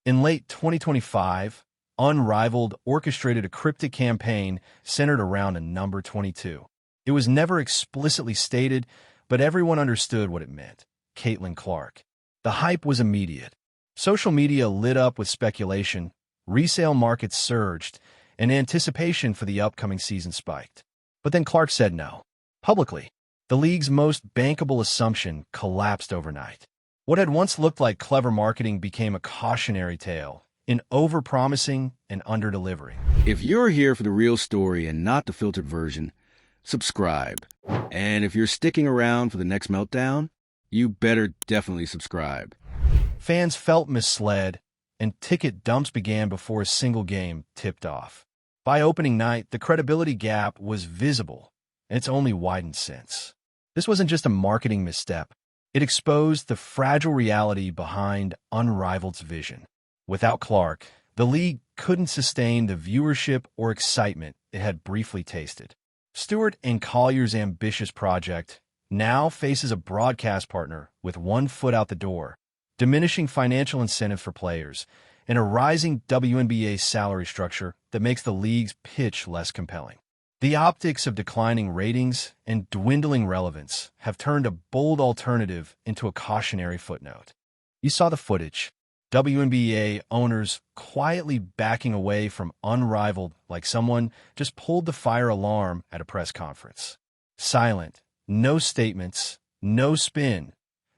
In late 2025, Unrivaled orchestrated a cryptic campaign centered around a number 22. It was never explicitly stated, but everyone understood what it meant: Caitlin Clark. The hype was immediate. Social media lit up with speculation, resale markets surged, and anticipation for the upcoming season spiked. But then Clark said no. Publicly, the league's most bankable assumption collapsed overnight. What had once looked like clever marketing became a cautionary tale, in overpromising and underdelivering. If you're here for the real story and not the filtered version, subscribe. And if you're sticking around for the next meltdown, you better definitely subscribe. Fans felt misled, and ticket dumps began before a single game tipped off. By opening night, the credibility gap was visible, and it's only widened since. This wasn't just a marketing misstep. It exposed the fragile reality behind Unrivaled's vision. Without Clark, the league couldn't sustain the viewership or excitement it had briefly tasted. Stewart and Collier's ambitious project now faces a broadcast partner with one foot out the door, diminishing financial incentives for players, and a rising WNBA salary structure that makes the league's pitch less compelling. The optics of declining ratings and dwindling relevance have turned a bold alternative into a cautionary footnote. You saw the footage. WNBA owners quietly backing away from Unrivaled like someone just pulled the fire alarm at a press conference. Silent, no statements, no spin,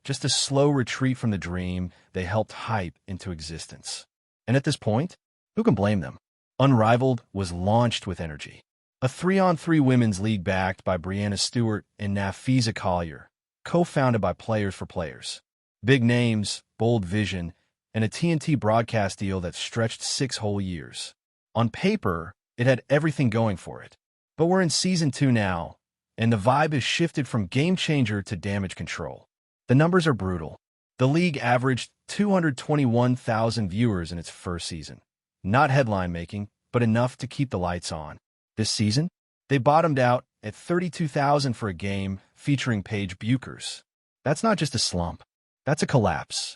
just a slow retreat from the dream they helped hype into existence. And at this point, who can blame them? Unrivaled was launched with energy. A 3-on-3 women's league backed by Breanna Stewart and Nafisa Collier, co-founded by Players for Players. Big names, bold vision, and a TNT broadcast deal that stretched 6 whole years. On paper, it had everything going for it. But we're in Season 2 now, and the vibe has shifted from game changer to damage control. The numbers are brutal. The league averaged 221,000 viewers in its first season. Not headline-making, but enough to keep the lights on. This season, they bottomed out at 32,000 for a game featuring Paige Buchers. That's not just a slump. That's a collapse.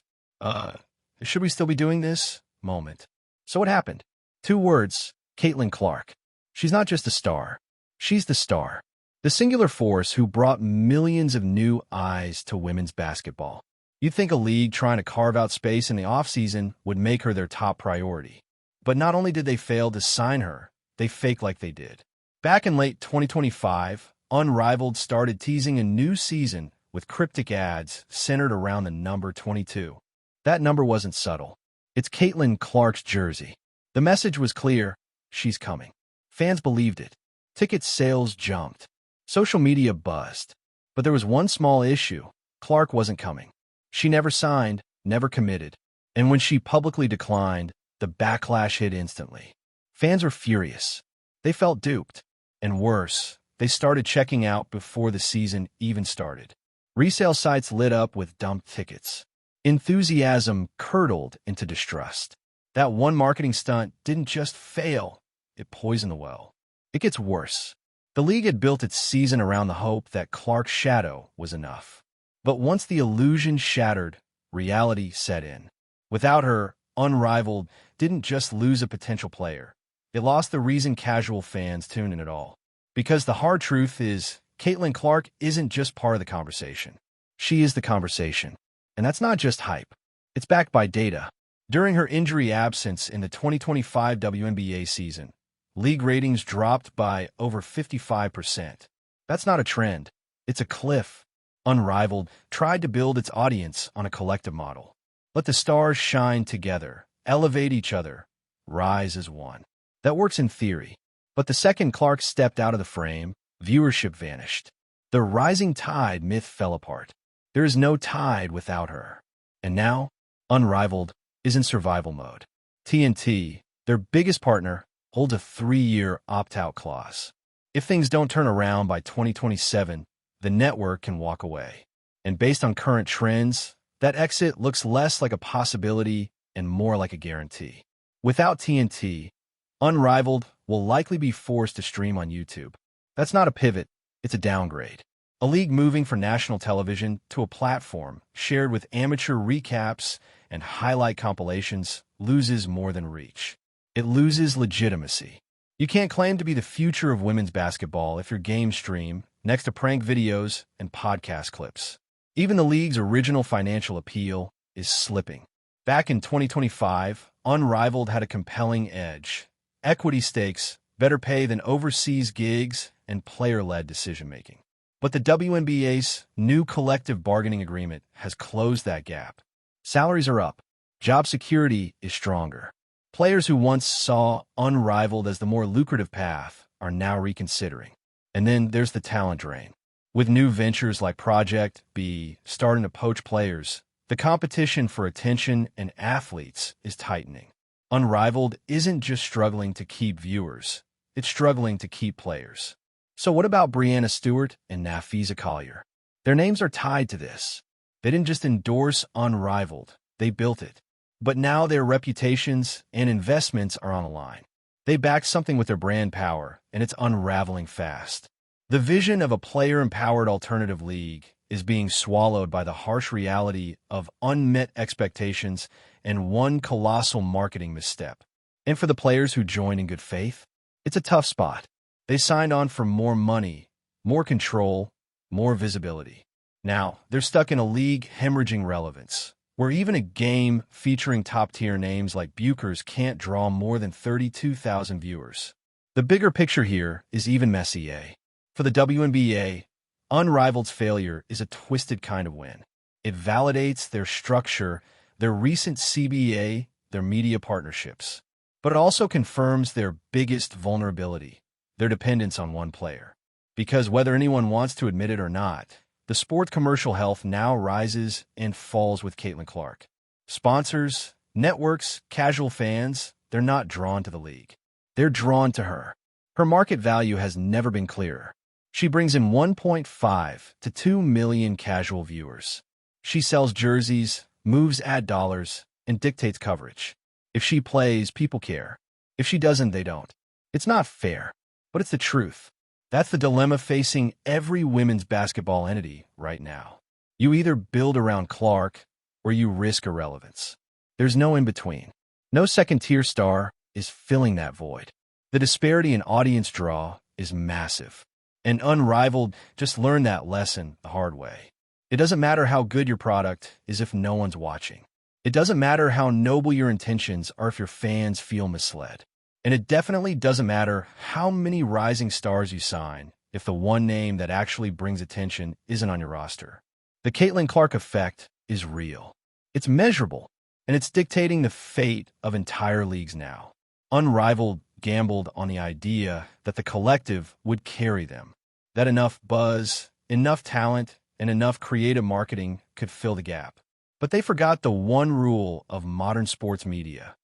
Should we still be doing this? Moment. So what happened? 2 words: Caitlin Clark. She's not just a star. She's the star. The singular force who brought millions of new eyes to women's basketball. You'd think a league trying to carve out space in the offseason would make her their top priority. But not only did they fail to sign her, they faked like they did. Back in late 2025, Unrivaled started teasing a new season with cryptic ads centered around the number 22. That number wasn't subtle. It's Caitlin Clark's jersey. The message was clear: she's coming. Fans believed it. Ticket sales jumped. Social media buzzed. But there was one small issue: Clark wasn't coming. She never signed, never committed. And when she publicly declined, the backlash hit instantly. Fans were furious. They felt duped. And worse, they started checking out before the season even started. Resale sites lit up with dumped tickets. Enthusiasm curdled into distrust. That one marketing stunt didn't just fail, it poisoned the well. It gets worse. The league had built its season around the hope that Clark's shadow was enough. But once the illusion shattered, reality set in. Without her, Unrivaled didn't just lose a potential player. It lost the reason casual fans tune in at all. Because the hard truth is, Caitlin Clark isn't just part of the conversation. She is the conversation. And that's not just hype. It's backed by data. During her injury absence in the 2025 WNBA season, league ratings dropped by over 55%. That's not a trend. It's a cliff. Unrivaled tried to build its audience on a collective model. Let the stars shine together, elevate each other, rise as one. That works in theory. But the second Clark stepped out of the frame, viewership vanished. The rising tide myth fell apart. There is no tide without her. And now, Unrivaled is in survival mode. TNT, their biggest partner, holds a 3-year opt-out clause. If things don't turn around by 2027, the network can walk away. And based on current trends, that exit looks less like a possibility and more like a guarantee. Without TNT, Unrivaled will likely be forced to stream on YouTube. That's not a pivot, it's a downgrade. A league moving from national television to a platform shared with amateur recaps and highlight compilations loses more than reach. It loses legitimacy. You can't claim to be the future of women's basketball if your game stream next to prank videos and podcast clips. Even the league's original financial appeal is slipping. Back in 2025, Unrivaled had a compelling edge. Equity stakes, better pay than overseas gigs, and player-led decision-making. But the WNBA's new collective bargaining agreement has closed that gap. Salaries are up. Job security is stronger. Players who once saw Unrivaled as the more lucrative path are now reconsidering. And then there's the talent drain. With new ventures like Project B starting to poach players, the competition for attention and athletes is tightening. Unrivaled isn't just struggling to keep viewers, it's struggling to keep players. So what about Breanna Stewart and Nafisa Collier? Their names are tied to this. They didn't just endorse Unrivaled, they built it. But now their reputations and investments are on the line. They back something with their brand power, and it's unraveling fast. The vision of a player-empowered alternative league is being swallowed by the harsh reality of unmet expectations and one colossal marketing misstep. And for the players who join in good faith, it's a tough spot. They signed on for more money, more control, more visibility. Now, they're stuck in a league hemorrhaging relevance, where even a game featuring top-tier names like Buchers can't draw more than 32,000 viewers. The bigger picture here is even messier. For the WNBA, Unrivaled's failure is a twisted kind of win. It validates their structure, their recent CBA, their media partnerships. But it also confirms their biggest vulnerability, their dependence on one player. Because whether anyone wants to admit it or not, the sport's commercial health now rises and falls with Caitlin Clark. Sponsors, networks, casual fans, they're not drawn to the league. They're drawn to her. Her market value has never been clearer. She brings in 1.5 to 2 million casual viewers. She sells jerseys, moves ad dollars, and dictates coverage. If she plays, people care. If she doesn't, they don't. It's not fair, but it's the truth. That's the dilemma facing every women's basketball entity right now. You either build around Clark or you risk irrelevance. There's no in-between. No second-tier star is filling that void. The disparity in audience draw is massive. And Unrivaled just learned that lesson the hard way. It doesn't matter how good your product is if no one's watching. It doesn't matter how noble your intentions are if your fans feel misled. And it definitely doesn't matter how many rising stars you sign if the one name that actually brings attention isn't on your roster. The Caitlin Clark effect is real. It's measurable, and it's dictating the fate of entire leagues now. Unrivaled gambled on the idea that the collective would carry them, that enough buzz, enough talent, and enough creative marketing could fill the gap. But they forgot the one rule of modern sports media.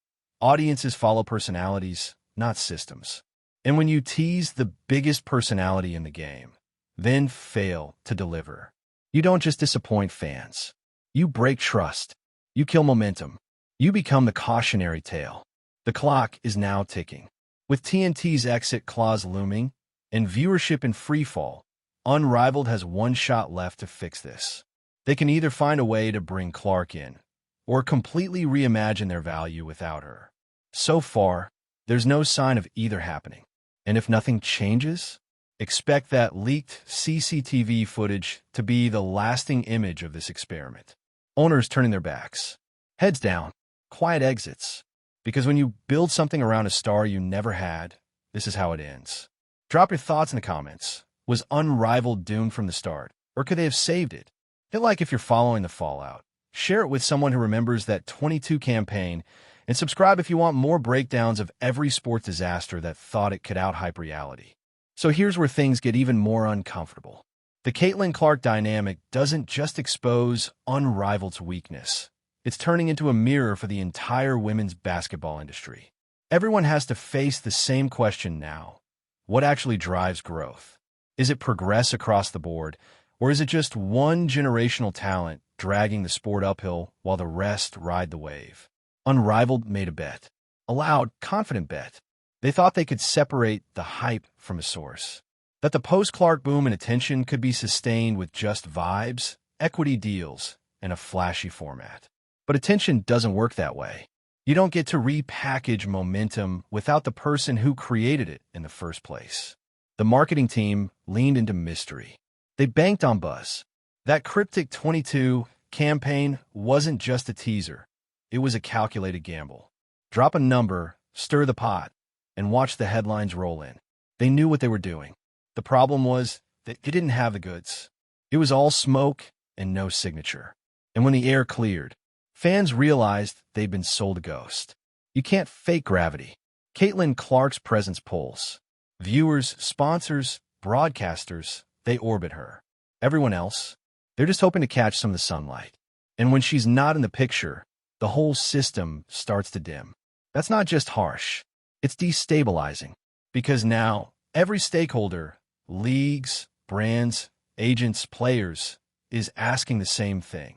Audiences follow personalities, not systems. And when you tease the biggest personality in the game, then fail to deliver, you don't just disappoint fans. You break trust. You kill momentum. You become the cautionary tale. The clock is now ticking. With TNT's exit clause looming and viewership in freefall, Unrivaled has one shot left to fix this. They can either find a way to bring Clark in or completely reimagine their value without her. So far, there's no sign of either happening. And if nothing changes, expect that leaked CCTV footage to be the lasting image of this experiment. Owners turning their backs. Heads down. Quiet exits. Because when you build something around a star you never had, this is how it ends. Drop your thoughts in the comments. Was Unrivaled doomed from the start? Or could they have saved it? Hit like if you're following the fallout. Share it with someone who remembers that 22 campaign, and subscribe if you want more breakdowns of every sports disaster that thought it could out-hype reality. So here's where things get even more uncomfortable. The Caitlin Clark dynamic doesn't just expose Unrivaled's weakness. It's turning into a mirror for the entire women's basketball industry. Everyone has to face the same question now. What actually drives growth? Is it progress across the board, or is it just one generational talent dragging the sport uphill while the rest ride the wave? Unrivaled made a bet. A loud, confident bet. They thought they could separate the hype from a source. That the post-Clark boom in attention could be sustained with just vibes, equity deals, and a flashy format. But attention doesn't work that way. You don't get to repackage momentum without the person who created it in the first place. The marketing team leaned into mystery. They banked on buzz. That cryptic 22 campaign wasn't just a teaser. It was a calculated gamble. Drop a number, stir the pot, and watch the headlines roll in. They knew what they were doing. The problem was that it didn't have the goods. It was all smoke and no signature. And when the air cleared, fans realized they'd been sold a ghost. You can't fake gravity. Caitlin Clark's presence pulls. Viewers, sponsors, broadcasters, they orbit her. Everyone else, they're just hoping to catch some of the sunlight. And when she's not in the picture, the whole system starts to dim. That's not just harsh. It's destabilizing. Because now, every stakeholder, leagues, brands, agents, players, is asking the same thing.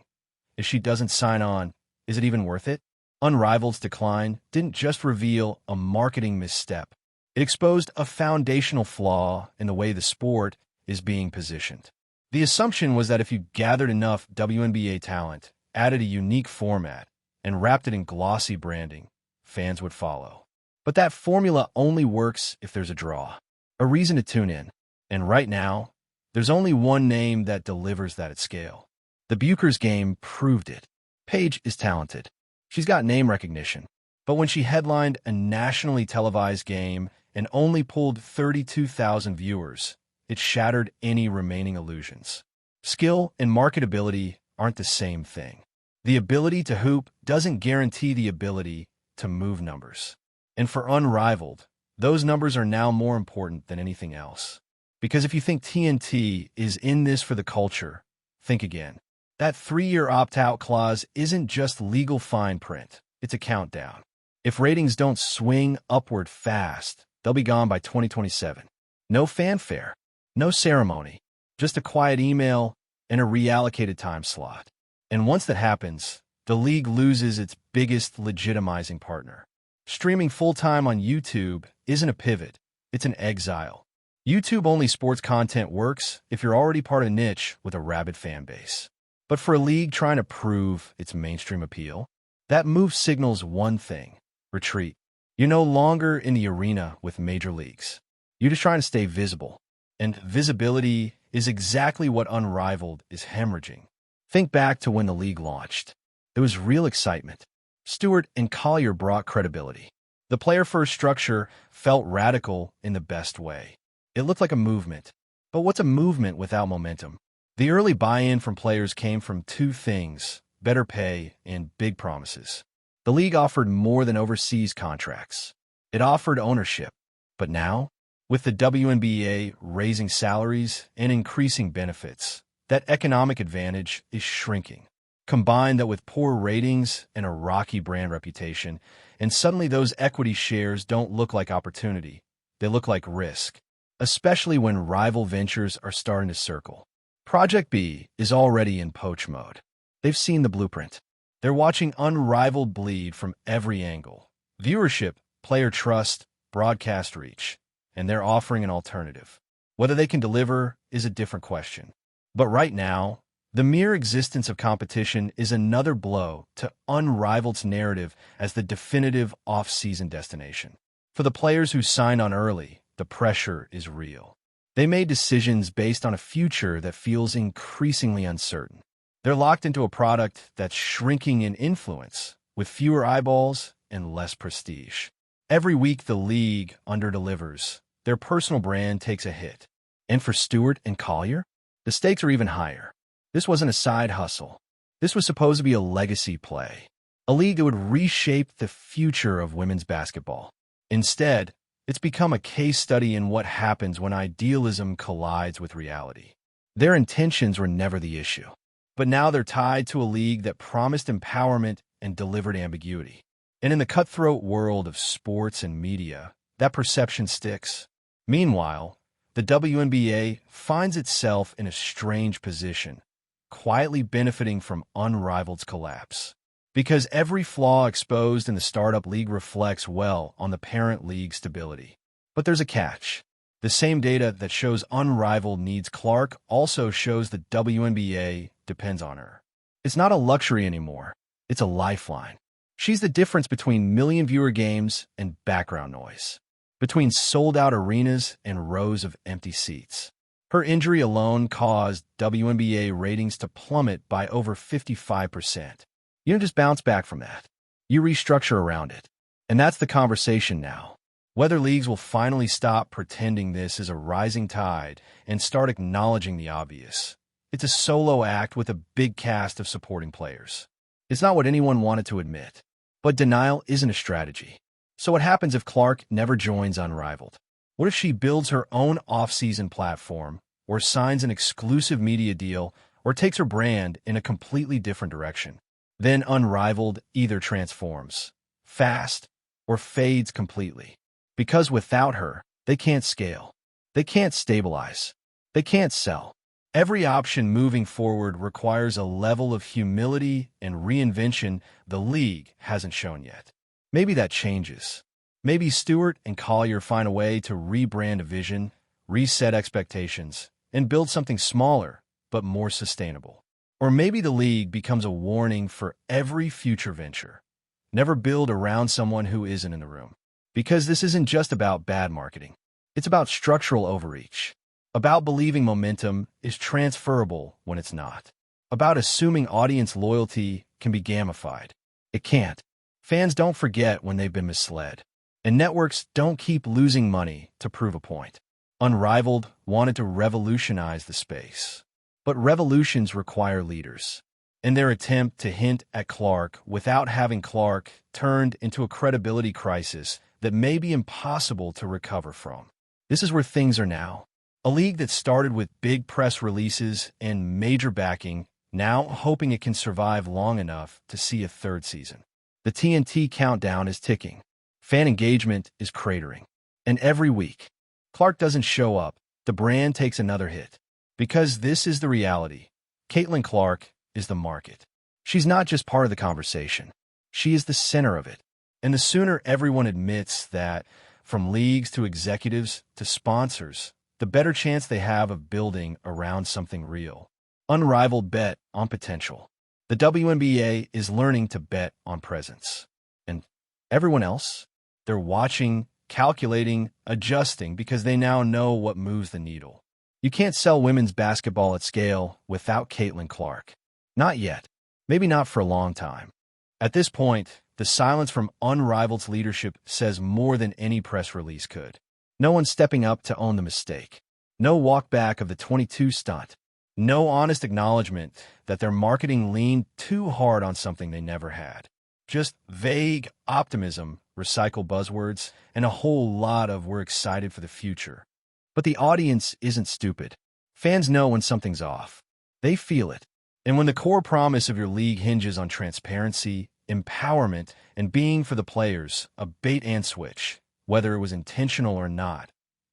If she doesn't sign on, is it even worth it? Unrivaled's decline didn't just reveal a marketing misstep. It exposed a foundational flaw in the way the sport is being positioned. The assumption was that if you gathered enough WNBA talent, added a unique format, and wrapped it in glossy branding, fans would follow. But that formula only works if there's a draw, a reason to tune in. And right now, there's only one name that delivers that at scale. The Buchers game proved it. Paige is talented. She's got name recognition. But when she headlined a nationally televised game and only pulled 32,000 viewers, it shattered any remaining illusions. Skill and marketability aren't the same thing. The ability to hoop doesn't guarantee the ability to move numbers. And for Unrivaled, those numbers are now more important than anything else. Because if you think TNT is in this for the culture, think again. That 3-year opt-out clause isn't just legal fine print, it's a countdown. If ratings don't swing upward fast, they'll be gone by 2027. No fanfare, no ceremony, just a quiet email and a reallocated time slot. And once that happens, the league loses its biggest legitimizing partner. Streaming full-time on YouTube isn't a pivot, it's an exile. YouTube-only sports content works if you're already part of a niche with a rabid fan base. But for a league trying to prove its mainstream appeal, that move signals one thing: retreat. You're no longer in the arena with major leagues. You're just trying to stay visible. And visibility is exactly what Unrivaled is hemorrhaging. Think back to when the league launched. There was real excitement. Stewart and Collier brought credibility. The player-first structure felt radical in the best way. It looked like a movement. But what's a movement without momentum? The early buy-in from players came from two things: better pay and big promises. The league offered more than overseas contracts. It offered ownership. But now, with the WNBA raising salaries and increasing benefits, that economic advantage is shrinking. Combine that with poor ratings and a rocky brand reputation, and suddenly those equity shares don't look like opportunity. They look like risk, especially when rival ventures are starting to circle. Project B is already in poach mode. They've seen the blueprint. They're watching Unrivaled bleed from every angle: viewership, player trust, broadcast reach, and they're offering an alternative. Whether they can deliver is a different question. But right now, the mere existence of competition is another blow to Unrivaled's narrative as the definitive off-season destination. For the players who signed on early, the pressure is real. They made decisions based on a future that feels increasingly uncertain. They're locked into a product that's shrinking in influence, with fewer eyeballs and less prestige. Every week the league underdelivers. Their personal brand takes a hit. And for Stewart and Collier, the stakes are even higher. This wasn't a side hustle. This was supposed to be a legacy play, a league that would reshape the future of women's basketball. Instead, it's become a case study in what happens when idealism collides with reality. Their intentions were never the issue, but now they're tied to a league that promised empowerment and delivered ambiguity. And in the cutthroat world of sports and media, that perception sticks. Meanwhile, the WNBA finds itself in a strange position, quietly benefiting from Unrivaled's collapse. Because every flaw exposed in the startup league reflects well on the parent league's stability. But there's a catch. The same data that shows Unrivaled needs Clark also shows the WNBA depends on her. It's not a luxury anymore. It's a lifeline. She's the difference between million-viewer games and background noise, between sold-out arenas and rows of empty seats. Her injury alone caused WNBA ratings to plummet by over 55%. You don't just bounce back from that. You restructure around it. And that's the conversation now. Whether leagues will finally stop pretending this is a rising tide and start acknowledging the obvious. It's a solo act with a big cast of supporting players. It's not what anyone wanted to admit. But denial isn't a strategy. So what happens if Clark never joins Unrivaled? What if she builds her own off-season platform, or signs an exclusive media deal, or takes her brand in a completely different direction? Then Unrivaled either transforms fast or fades completely. Because without her, they can't scale. They can't stabilize. They can't sell. Every option moving forward requires a level of humility and reinvention the league hasn't shown yet. Maybe that changes. Maybe Stewart and Collier find a way to rebrand a vision, reset expectations, and build something smaller but more sustainable. Or maybe the league becomes a warning for every future venture. Never build around someone who isn't in the room. Because this isn't just about bad marketing. It's about structural overreach. About believing momentum is transferable when it's not. About assuming audience loyalty can be gamified. It can't. Fans don't forget when they've been misled. And networks don't keep losing money to prove a point. Unrivaled wanted to revolutionize the space. But revolutions require leaders. And their attempt to hint at Clark without having Clark turned into a credibility crisis that may be impossible to recover from. This is where things are now. A league that started with big press releases and major backing, now hoping it can survive long enough to see a third season. The TNT countdown is ticking. Fan engagement is cratering. And every week, Clark doesn't show up, the brand takes another hit. Because this is the reality. Caitlin Clark is the market. She's not just part of the conversation. She is the center of it. And the sooner everyone admits that, from leagues to executives to sponsors, the better chance they have of building around something real. Unrivaled bet on potential. The WNBA is learning to bet on presence. And everyone else? They're watching, calculating, adjusting because they now know what moves the needle. You can't sell women's basketball at scale without Caitlin Clark. Not yet. Maybe not for a long time. At this point, the silence from Unrivaled's leadership says more than any press release could. No one stepping up to own the mistake. No walk back of the 22 stunt. No honest acknowledgement that their marketing leaned too hard on something they never had. Just vague optimism, recycle buzzwords, and a whole lot of "we're excited for the future." But the audience isn't stupid. Fans know when something's off. They feel it. And when the core promise of your league hinges on transparency, empowerment, and being for the players, a bait and switch, whether it was intentional or not,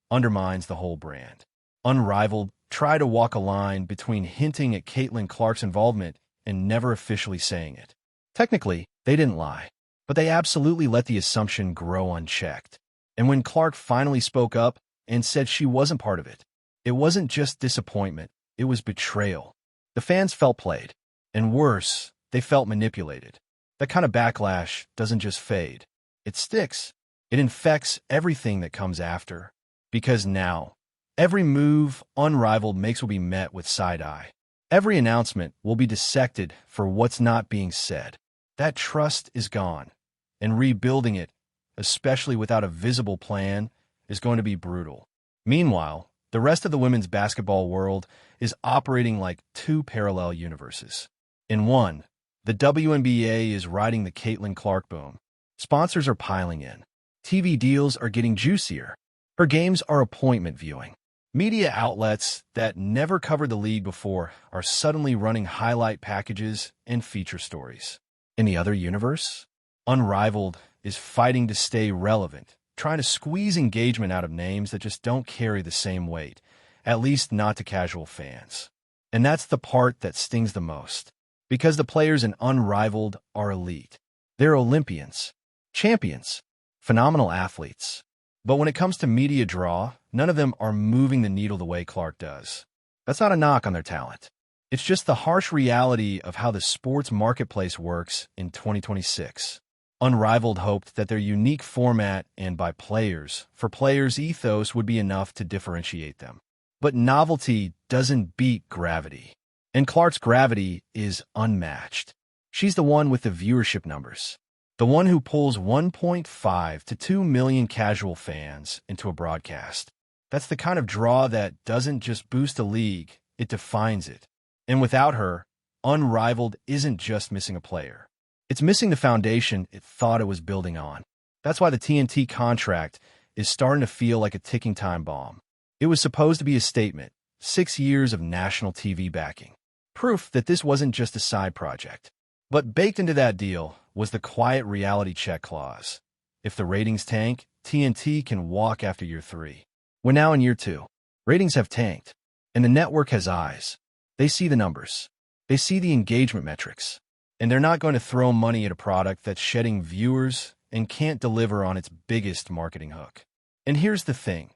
undermines the whole brand. Unrivaled try to walk a line between hinting at Caitlin Clark's involvement and never officially saying it. Technically, they didn't lie, but they absolutely let the assumption grow unchecked. And when Clark finally spoke up and said she wasn't part of it, it wasn't just disappointment, it was betrayal. The fans felt played, and worse, they felt manipulated. That kind of backlash doesn't just fade. It sticks. It infects everything that comes after. Because now, every move Unrivaled makes will be met with side-eye. Every announcement will be dissected for what's not being said. That trust is gone, and rebuilding it, especially without a visible plan, is going to be brutal. Meanwhile, the rest of the women's basketball world is operating like two parallel universes. In one, the WNBA is riding the Caitlin Clark boom. Sponsors are piling in. TV deals are getting juicier. Her games are appointment viewing. Media outlets that never covered the league before are suddenly running highlight packages and feature stories. In the other universe, Unrivaled is fighting to stay relevant, trying to squeeze engagement out of names that just don't carry the same weight, at least not to casual fans. And that's the part that stings the most, because the players in Unrivaled are elite. They're Olympians, champions, phenomenal athletes. But when it comes to media draw, none of them are moving the needle the way Clark does. That's not a knock on their talent. It's just the harsh reality of how the sports marketplace works in 2026. Unrivaled hoped that their unique format and by players, for players' ethos would be enough to differentiate them. But novelty doesn't beat gravity. And Clark's gravity is unmatched. She's the one with the viewership numbers. The one who pulls 1.5 to 2 million casual fans into a broadcast. That's the kind of draw that doesn't just boost a league, it defines it. And without her, Unrivaled isn't just missing a player. It's missing the foundation it thought it was building on. That's why the TNT contract is starting to feel like a ticking time bomb. It was supposed to be a statement, 6 years of national TV backing. Proof that this wasn't just a side project. But baked into that deal was the quiet reality check clause. If the ratings tank, TNT can walk after year 3. We're now in year 2. Ratings have tanked, and the network has eyes. They see the numbers. They see the engagement metrics. And they're not going to throw money at a product that's shedding viewers and can't deliver on its biggest marketing hook. And here's the thing.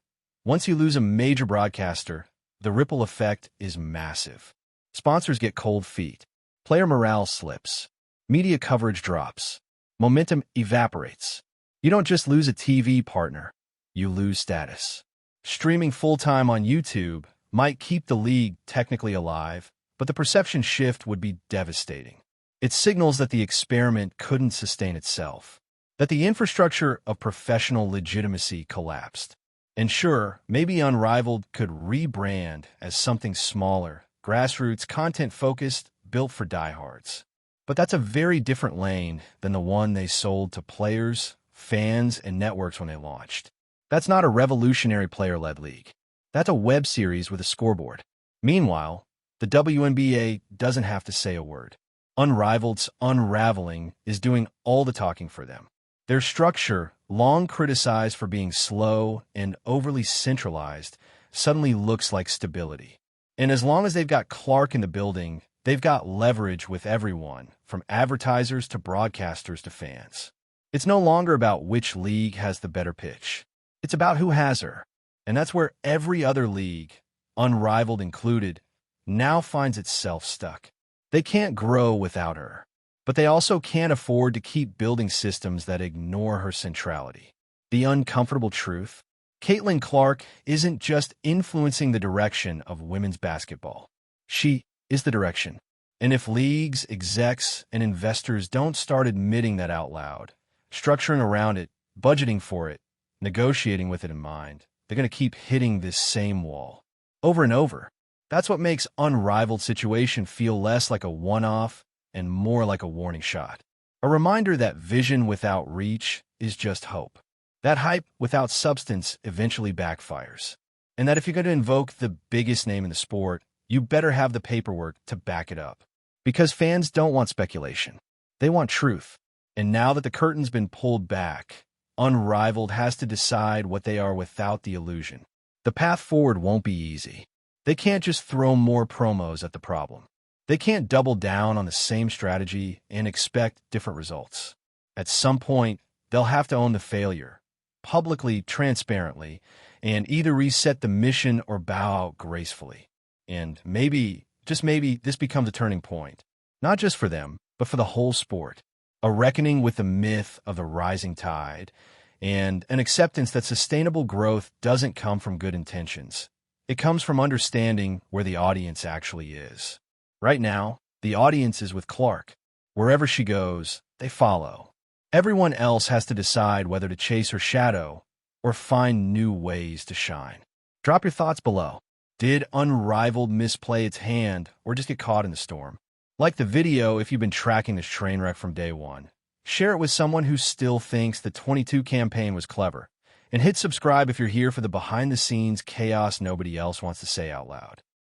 Once you lose a major broadcaster, the ripple effect is massive. Sponsors get cold feet. Player morale slips. Media coverage drops. Momentum evaporates. You don't just lose a TV partner. You lose status. Streaming full-time on YouTube might keep the league technically alive, but the perception shift would be devastating. It signals that the experiment couldn't sustain itself, that the infrastructure of professional legitimacy collapsed. And sure, maybe Unrivaled could rebrand as something smaller, grassroots, content-focused, built for diehards. But that's a very different lane than the one they sold to players, fans, and networks when they launched. That's not a revolutionary player-led league. That's a web series with a scoreboard. Meanwhile, the WNBA doesn't have to say a word. Unrivaled's unraveling is doing all the talking for them. Their structure, long criticized for being slow and overly centralized, suddenly looks like stability. And as long as they've got Clark in the building, they've got leverage with everyone, from advertisers to broadcasters to fans. It's no longer about which league has the better pitch. It's about who has her. And that's where every other league, Unrivaled included, now finds itself stuck. They can't grow without her, but they also can't afford to keep building systems that ignore her centrality. The uncomfortable truth? Caitlin Clark isn't just influencing the direction of women's basketball. She is the direction. And if leagues, execs, and investors don't start admitting that out loud, structuring around it, budgeting for it, negotiating with it in mind, they're going to keep hitting this same wall over and over. That's what makes Unrivaled situation feel less like a one-off and more like a warning shot. A reminder that vision without reach is just hope. That hype without substance eventually backfires. And that if you're going to invoke the biggest name in the sport, you better have the paperwork to back it up. Because fans don't want speculation. They want truth. And now that the curtain's been pulled back, Unrivaled has to decide what they are without the illusion. The path forward won't be easy. They can't just throw more promos at the problem. They can't double down on the same strategy and expect different results. At some point, they'll have to own the failure, publicly, transparently, and either reset the mission or bow out gracefully. And maybe, just maybe, this becomes a turning point. Not just for them, but for the whole sport. A reckoning with the myth of the rising tide, and an acceptance that sustainable growth doesn't come from good intentions. It comes from understanding where the audience actually is. Right now, the audience is with Clark. Wherever she goes, they follow. Everyone else has to decide whether to chase her shadow or find new ways to shine. Drop your thoughts below. Did Unrivaled misplay its hand or just get caught in the storm? Like the video if you've been tracking this train wreck from day one. Share it with someone who still thinks the 22 campaign was clever. And hit subscribe if you're here for the behind-the-scenes chaos nobody else wants to say out loud.